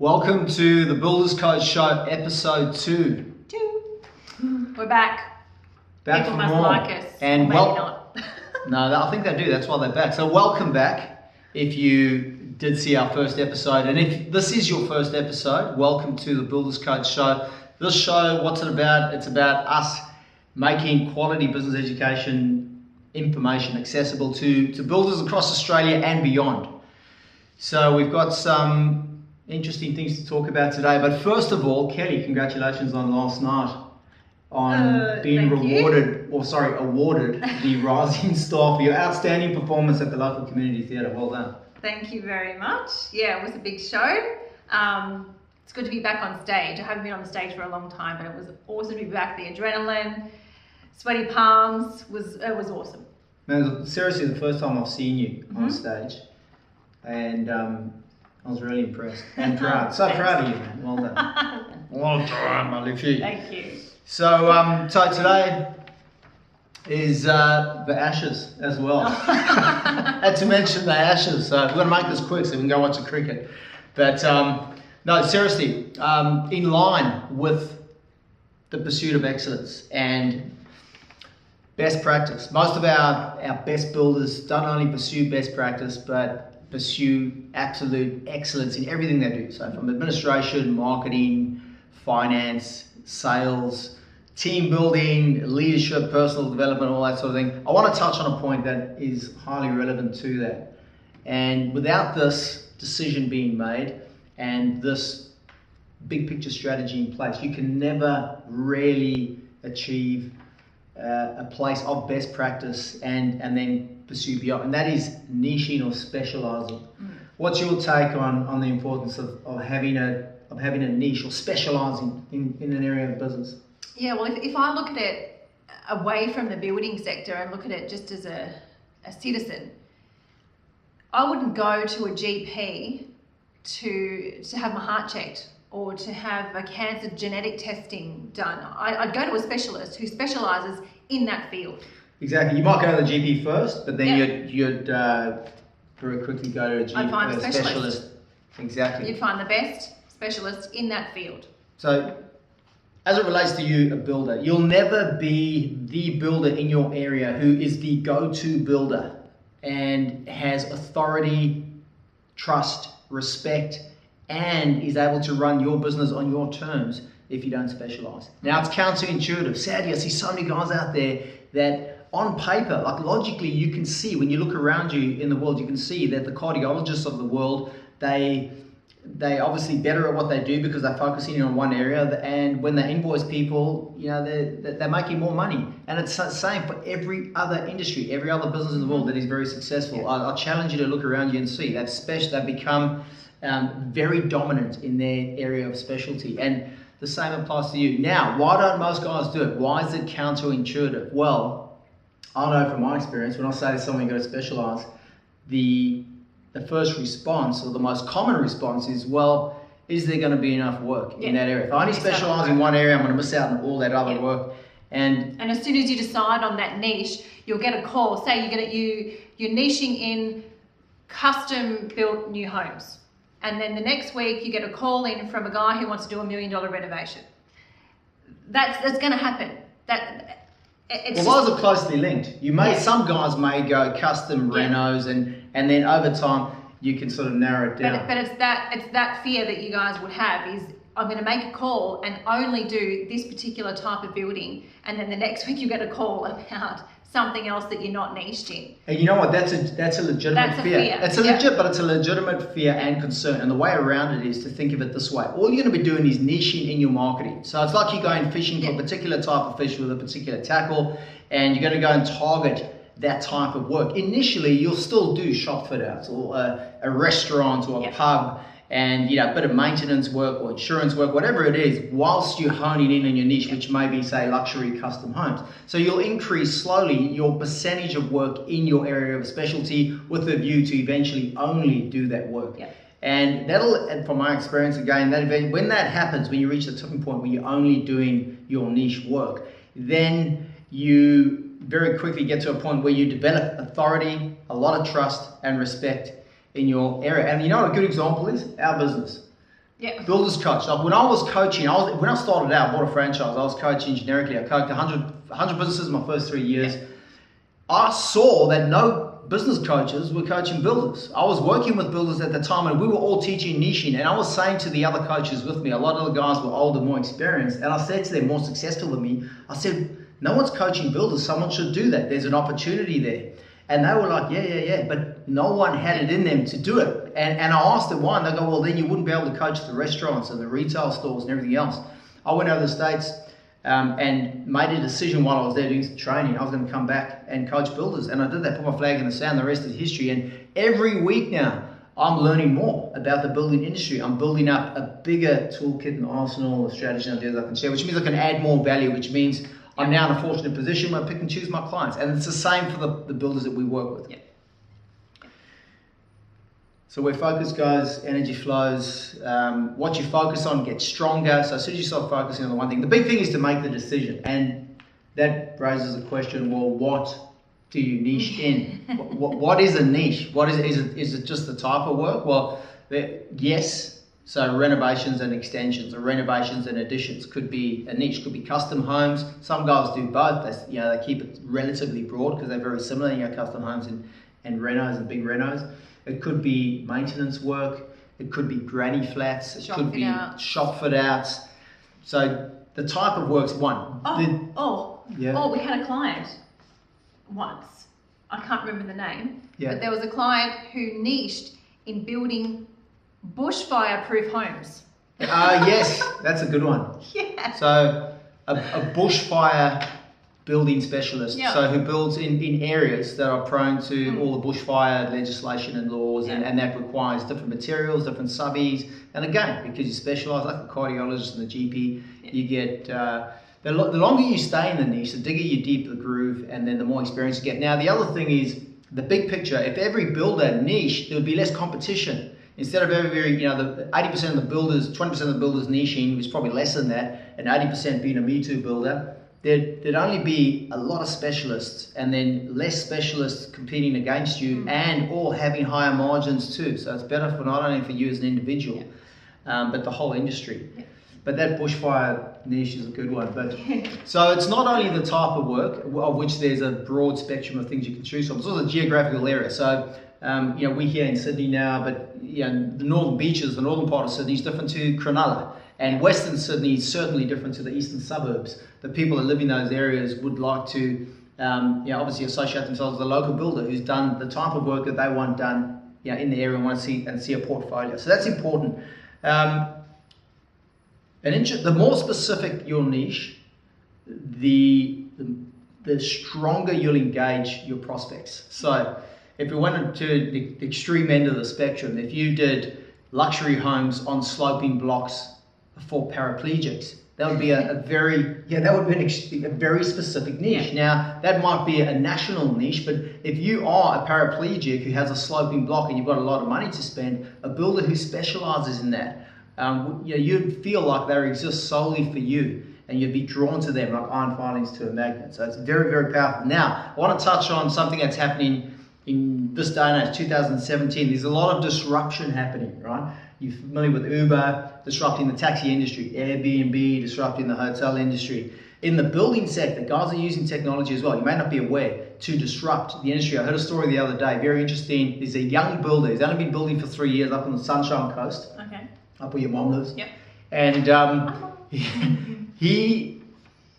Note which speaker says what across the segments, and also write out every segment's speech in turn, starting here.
Speaker 1: Welcome to the Builders Code Show, episode 2.
Speaker 2: We're back.
Speaker 1: Back
Speaker 2: People
Speaker 1: for
Speaker 2: must
Speaker 1: more.
Speaker 2: like us.
Speaker 1: And
Speaker 2: or maybe not.
Speaker 1: No, I think they do. That's why they're back. So welcome back. If you did see our first episode, and if this is your first episode, welcome to the Builders Code Show. This show, what's it about? It's about us making quality business education information accessible to builders across Australia and beyond. So we've got some interesting things to talk about today. But first of all, Kelly, congratulations on last night on being awarded the Rising Star for your outstanding performance at the local community theatre. Well done.
Speaker 2: Thank you very much. Yeah, it was a big show. It's good to be back on stage. I haven't been on the stage for a long time, but it was awesome to be back. The adrenaline, sweaty palms, it was awesome.
Speaker 1: Man, seriously, the first time I've seen you on stage, and I was really impressed and proud. So proud of you, man. Well done. Well done, my Luffy.
Speaker 2: Thank you.
Speaker 1: So, so today is the Ashes as well. Had to mention the Ashes, so we're going to make this quick so we can go watch the cricket. But no, seriously, in line with the pursuit of excellence and best practice. Most of our best builders don't only pursue best practice, but pursue absolute excellence in everything they do. So from administration, marketing, finance, sales, team building, leadership, personal development, all that sort of thing. I want to touch on a point that is highly relevant to that. And without this decision being made and this big picture strategy in place, you can never really achieve a place of best practice and then pursue beyond, and that is niching or specializing. What's your take on the importance of having a niche or specializing in an area of business?
Speaker 2: Yeah, well, if I look at it away from the building sector and look at it just as a citizen, I wouldn't go to a GP to have my heart checked or to have a cancer genetic testing done. I'd go to a specialist who specializes in that field.
Speaker 1: Exactly. You might go to the GP first, but then you'd very quickly go to a GP,
Speaker 2: I'd find a
Speaker 1: specialist. Exactly.
Speaker 2: You'd find the best specialist in that field.
Speaker 1: So, as it relates to you, a builder, you'll never be the builder in your area who is the go-to builder and has authority, trust, respect, and is able to run your business on your terms if you don't specialize. Now, it's counterintuitive. Sadly, I see so many guys out there that on paper, like logically, you can see when you look around you in the world, you can see that the cardiologists of the world, they obviously better at what they do because they're focusing on one area, and when they invoice people, you know, they're making more money. And it's the same for every other industry, every other business in the world that is very successful. I challenge you to look around you and see they've become very dominant in their area of specialty, and the same applies to you. Now, why don't most guys do it? Why is it counterintuitive? Well, I know from my experience, when I say to someone, you've got to specialize, the first response, or the most common response is, well, is there going to be enough work in that area? If I only specialize in one area, I'm going to miss out on all that other work. And
Speaker 2: as soon as you decide on that niche, you'll get a call. Say you're niching in custom built new homes. And then the next week you get a call in from a guy who wants to do $1 million renovation. That's going to happen.
Speaker 1: Well, those are closely linked. Some guys may go custom renos, and then over time you can sort of narrow it down.
Speaker 2: But it's that fear that you guys would have is, I'm going to make a call and only do this particular type of building, and then the next week you get a call about something else that you're not niched in.
Speaker 1: And you know what? That's a legitimate fear. It's a legitimate fear and concern. And the way around it is to think of it this way: all you're going to be doing is niching in your marketing. So it's like you're going fishing for a particular type of fish with a particular tackle, and you're going to go and target that type of work. Initially, you'll still do shop fit outs or a restaurant or a pub, and a bit of maintenance work or insurance work, whatever it is, whilst you're honing in on your niche, which may be, say, luxury custom homes. So you'll increase slowly your percentage of work in your area of specialty with a view to eventually only do that work. And that'll, from my experience again, when that happens, when you reach the tipping point where you're only doing your niche work, then you very quickly get to a point where you develop authority, a lot of trust and respect in your area. And you know what a good example is? Our business.
Speaker 2: Yeah.
Speaker 1: Builders coach. Like when I was coaching, when I started out, I bought a franchise. I was coaching generically. I coached 100 businesses in my first 3 years.
Speaker 2: Yeah.
Speaker 1: I saw that no business coaches were coaching builders. I was working with builders at the time, and we were all teaching niching. And I was saying to the other coaches with me, a lot of the guys were older, more experienced, and I said to them, more successful than me, I said, no one's coaching builders. Someone should do that. There's an opportunity there. And they were like, yeah, but no one had it in them to do it. And I asked them why, and they go, well, then you wouldn't be able to coach the restaurants and the retail stores and everything else. I went over to the States and made a decision while I was there doing some training. I was going to come back and coach builders. And I did that, put my flag in the sand, the rest is history. And every week now, I'm learning more about the building industry. I'm building up a bigger toolkit and arsenal of strategies and ideas I can share, which means I can add more value, which means I'm now in a fortunate position where I pick and choose my clients. And it's the same for the builders that we work with.
Speaker 2: Yeah.
Speaker 1: So where focus goes, energy flows. What you focus on gets stronger. So as soon as you start focusing on the one thing, the big thing is to make the decision. And that raises a question, well, what do you niche in? What is a niche? What is it just the type of work? Well, yes. So renovations and extensions, or renovations and additions could be a niche. Could be custom homes. Some guys do both. They keep it relatively broad because they're very similar. Custom homes and renos and big renos. It could be maintenance work. It could be granny flats. It could be shop fit outs. So the type of work's one.
Speaker 2: We had a client once. I can't remember the name, but there was a client who niched in building bushfire-proof homes.
Speaker 1: Yes, that's a good one.
Speaker 2: Yeah.
Speaker 1: So a bushfire building specialist, so who builds in areas that are prone to all the bushfire legislation and laws, and that requires different materials, different subbies. And again, because you specialise, like a cardiologist and a GP, you get the longer you stay in the niche, the digger you deep the groove, and then the more experience you get. Now, the other thing is the big picture. If every builder niche, there would be less competition. Instead of the 80% of the builders, 20% of the builders niching, which is probably less than that, and 80% being a Me Too builder, there'd only be a lot of specialists, and then less specialists competing against you, and or having higher margins too. So it's better for not only for you as an individual, but the whole industry. Yeah. But that bushfire niche is a good one. But so it's not only the type of work, of which there's a broad spectrum of things you can choose from. It's also a geographical area. So we're here in Sydney now, but the northern beaches, the northern part of Sydney is different to Cronulla, and Western Sydney is certainly different to the eastern suburbs. The people that live in those areas would like to, obviously associate themselves with a local builder who's done the type of work that they want done, in the area and want to see a portfolio. So that's important. The more specific your niche, the stronger you'll engage your prospects. So if you went to the extreme end of the spectrum, if you did luxury homes on sloping blocks for paraplegics, that would be a very specific niche. Now, that might be a national niche, but if you are a paraplegic who has a sloping block and you've got a lot of money to spend, a builder who specializes in that, you'd feel like they exist solely for you, and you'd be drawn to them like iron filings to a magnet. So it's very, very powerful. Now, I want to touch on something that's happening in this day and age, 2017. There's a lot of disruption happening, right? You're familiar with Uber disrupting the taxi industry, Airbnb disrupting the hotel industry. In the building sector, guys are using technology as well. You may not be aware, to disrupt the industry. I heard a story the other day, very interesting. There's a young builder. He's only been building for 3 years up on the Sunshine Coast.
Speaker 2: Okay.
Speaker 1: Up where your mom lives.
Speaker 2: Yep.
Speaker 1: And he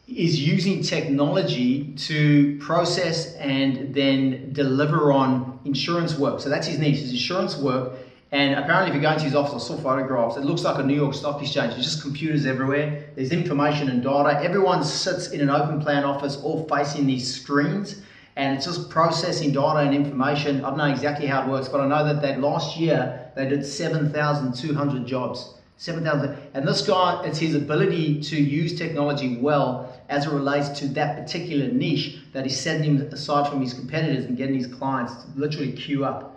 Speaker 1: is using technology to process and then deliver on insurance work. So that's his niche, his insurance work. And apparently if you go into his office, I saw photographs, it looks like a New York Stock Exchange. There's just computers everywhere. There's information and data. Everyone sits in an open plan office all facing these screens, and it's just processing data and information. I don't know exactly how it works, but I know that last year they did 7,200 jobs. 7,000. And this guy, it's his ability to use technology well as it relates to that particular niche that is setting him aside from his competitors and getting his clients to literally queue up.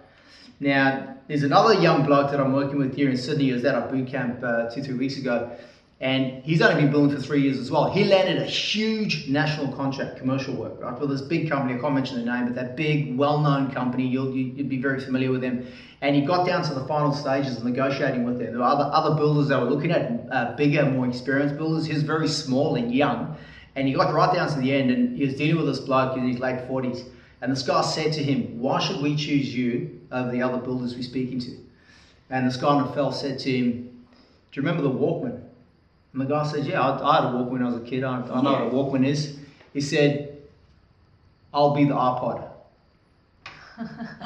Speaker 1: Now, there's another young bloke that I'm working with here in Sydney. He was at our boot camp 2-3 weeks ago. And he's only been building for 3 years as well. He landed a huge national contract, commercial work, right, for this big company. I can't mention the name, but that big, well-known company, you'd be very familiar with them. And he got down to the final stages of negotiating with them. There were other builders that were looking at, bigger, more experienced builders. He was very small and young. And he got right down to the end, and he was dealing with this bloke in his late 40s. And this guy said to him, "Why should we choose you over the other builders we're speaking to?" And this guy on the fell said to him, "Do you remember the Walkman?" And the guy said, "Yeah, I had a Walkman when I was a kid. I know what a Walkman is." He said, "I'll be the iPod."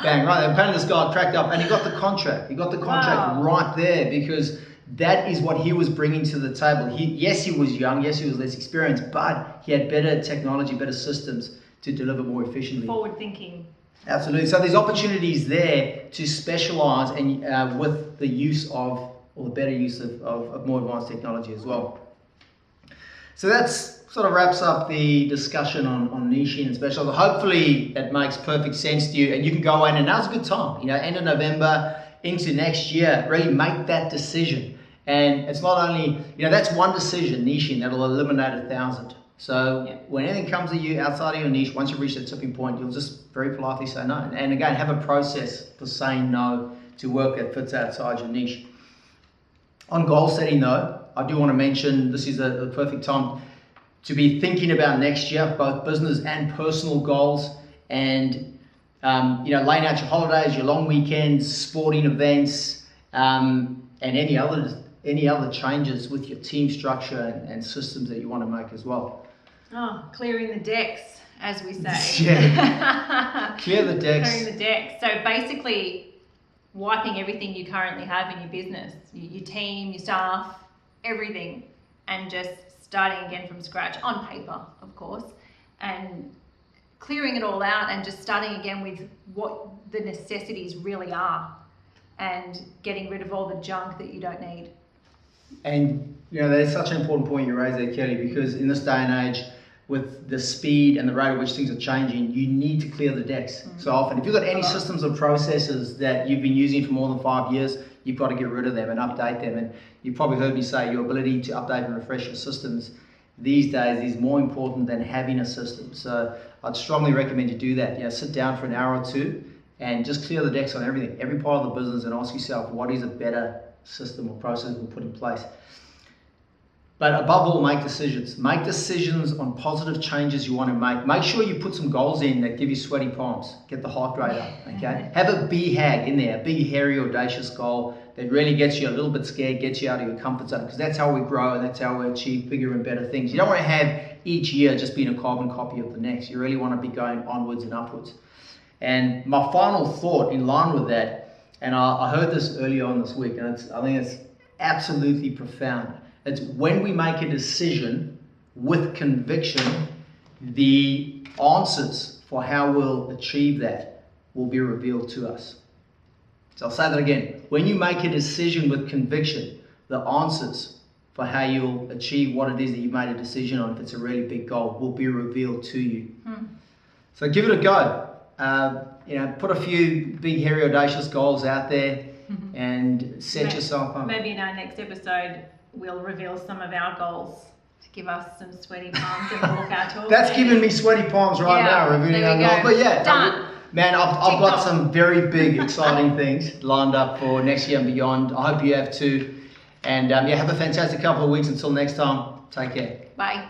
Speaker 1: Bang, right. And apparently this guy cracked up and he got the contract. He got the contract right there because that is what he was bringing to the table. Yes, he was young. Yes, he was less experienced, but he had better technology, better systems to deliver more efficiently.
Speaker 2: Forward thinking.
Speaker 1: Absolutely. So there's opportunities there to specialize and with the use of, or the better use of more advanced technology as well. So that's sort of wraps up the discussion on niching and specializing. Hopefully it makes perfect sense to you and you can go in, and now's a good time, end of November into next year, really make that decision. And it's not only, that's one decision, niching, that'll eliminate 1,000. So when anything comes to you outside of your niche, once you reach that tipping point, you'll just very politely say no. And again, have a process for saying no to work that fits outside your niche. On goal setting though, I do want to mention this is the perfect time to be thinking about next year, both business and personal goals, and laying out your holidays, your long weekends, sporting events, and any other changes with your team structure and systems that you want to make as well.
Speaker 2: Oh, clearing the decks, as we say.
Speaker 1: Yeah. Clear the decks.
Speaker 2: Clearing the decks. So basically, wiping everything you currently have in your business, your team, your staff, everything, and just starting again from scratch, on paper, of course, and clearing it all out and just starting again with what the necessities really are and getting rid of all the junk that you don't need. And
Speaker 1: that's such an important point you raised there, Kelly, because in this day and age, with the speed and the rate at which things are changing, you need to clear the decks so often. If you've got any systems or processes that you've been using for more than 5 years, you've got to get rid of them and update them. And you've probably heard me say your ability to update and refresh your systems these days is more important than having a system. So I'd strongly recommend you do that. Sit down for an hour or two and just clear the decks on everything, every part of the business, and ask yourself, what is a better system or process we can put in place? But above all, make decisions. Make decisions on positive changes you want to make. Make sure you put some goals in that give you sweaty palms. Get the heart rate up, okay? Have a BHAG in there, a big, hairy, audacious goal that really gets you a little bit scared, gets you out of your comfort zone, because that's how we grow and that's how we achieve bigger and better things. You don't want to have each year just being a carbon copy of the next. You really want to be going onwards and upwards. And my final thought in line with that, and I heard this earlier on this week, and I think it's absolutely profound. It's when we make a decision with conviction, the answers for how we'll achieve that will be revealed to us. So I'll say that again. When you make a decision with conviction, the answers for how you'll achieve what it is that you've made a decision on, if it's a really big goal, will be revealed to you. So give it a go. Put a few big, hairy, audacious goals out there and set yourself up.
Speaker 2: Maybe in our next episode, we'll reveal some of our goals to give us some sweaty palms and we'll look out to.
Speaker 1: That's giving me sweaty palms right now, revealing our goals. But yeah,
Speaker 2: done.
Speaker 1: Man, I've got some very big, exciting things lined up for next year and beyond. I hope you have too. And have a fantastic couple of weeks. Until next time, take care.
Speaker 2: Bye.